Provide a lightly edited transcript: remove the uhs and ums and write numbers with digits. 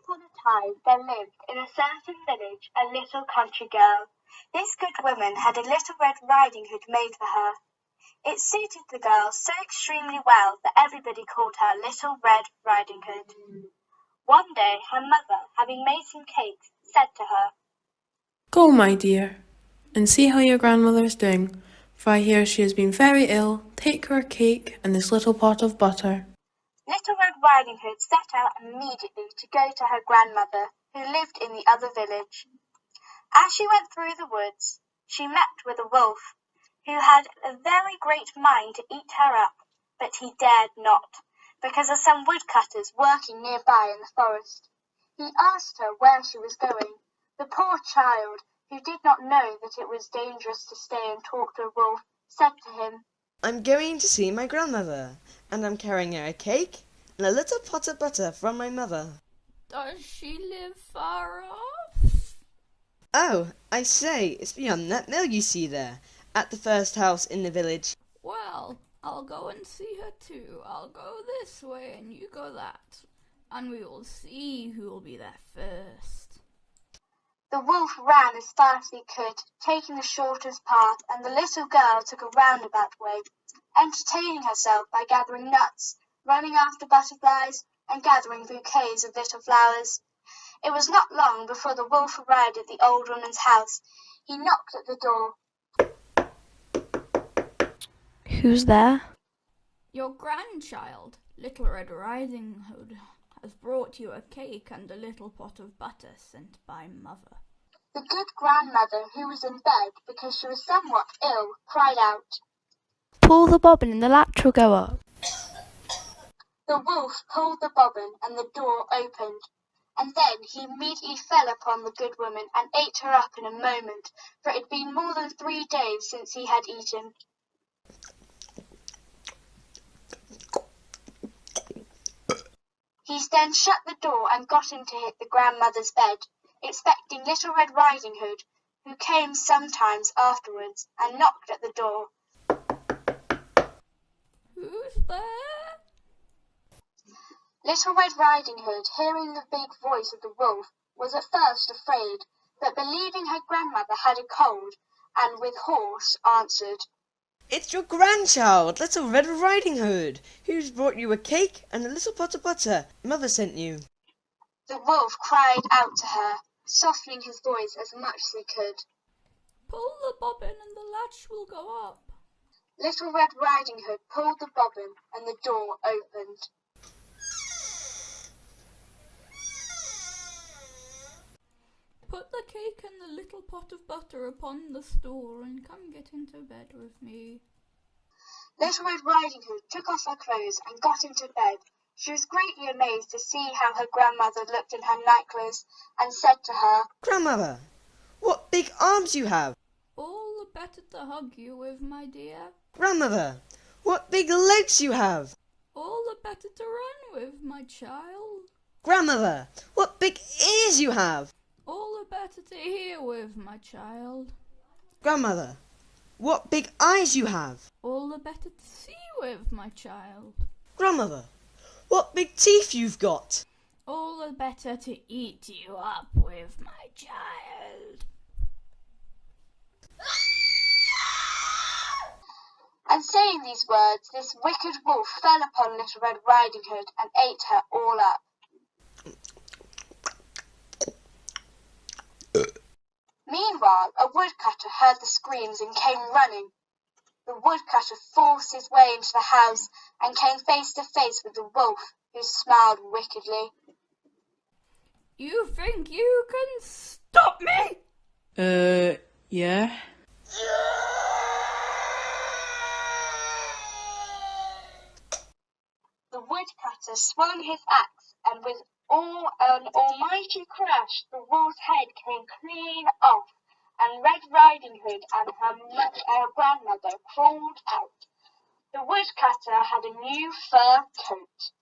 upon a time there lived in a certain village a little country girl. This good woman had a little Red Riding Hood made for her. It suited the girl so extremely well that everybody called her Little Red Riding Hood. One day her mother, having made some cakes, said to her, "Go, my dear, and see how your grandmother is doing, for I hear she has been very ill. Take her a cake and this little pot of butter." Little Red Riding Hood set out immediately to go to her grandmother, who lived in the other village. As she went through the woods, she met with a wolf, who had a very great mind to eat her up, but he dared not, because of some woodcutters working nearby in the forest. He asked her where she was going. The poor child, who did not know that it was dangerous to stay and talk to a wolf, said to him, "I'm going to see my grandmother, and I'm carrying her a cake and a little pot of butter from my mother." Does she live far off? "Oh, I say, it's beyond that mill you see there, at the first house in the village." Well, I'll go and see her too. I'll go this way and you go that, and we will see who will be there first. The wolf ran as fast as he could, taking the shortest path, and the little girl took a roundabout way, entertaining herself by gathering nuts, running after butterflies, and gathering bouquets of little flowers. It was not long before the wolf arrived at the old woman's house. He knocked at the door. "Who's there?" Your grandchild, Little Red Riding Hood, has brought you a cake and a little pot of butter sent by mother. The good grandmother, who was in bed because she was somewhat ill, cried out, "Pull the bobbin and the latch will go up." The wolf pulled the bobbin and the door opened, and then he immediately fell upon the good woman and ate her up in a moment, for it had been more than 3 days since he had eaten. He then shut the door and got in to hit the grandmother's bed, expecting Little Red Riding Hood, who came sometimes afterwards and knocked at the door. Who's there? Little Red Riding Hood, hearing the big voice of the wolf, was at first afraid, but believing her grandmother had a cold, and with hoarse answered, "It's your grandchild, Little Red Riding Hood, who's brought you a cake and a little pot of butter mother sent you." The wolf cried out to her, softening his voice as much as he could. Pull the bobbin and the latch will go up. Little Red Riding Hood pulled the bobbin and the door opened. Put the cake and the little pot of butter upon the stool and come get into bed with me. Little Red Riding Hood took off her clothes and got into bed. She was greatly amazed to see how her grandmother looked in her nightclothes, and said to her, "Grandmother, what big arms you have!" All the better to hug you with, my dear. "Grandmother, what big legs you have!" All the better to run with, my child. "Grandmother, what big ears you have!" All the better to hear with, my child. "Grandmother, what big eyes you have!" All the better to see with, my child. "Grandmother, what big teeth you've got!" All the better to eat you up with, my child. And saying these words, this wicked wolf fell upon Little Red Riding Hood and ate her all up. Meanwhile, a woodcutter heard the screams and came running. The woodcutter forced his way into the house and came face to face with the wolf, who smiled wickedly. You think you can stop me? Yeah. The woodcutter swung his axe, and with an almighty crash, the wolf's head came clean off, and Red Riding Hood and her grandmother crawled out. The woodcutter had a new fur coat.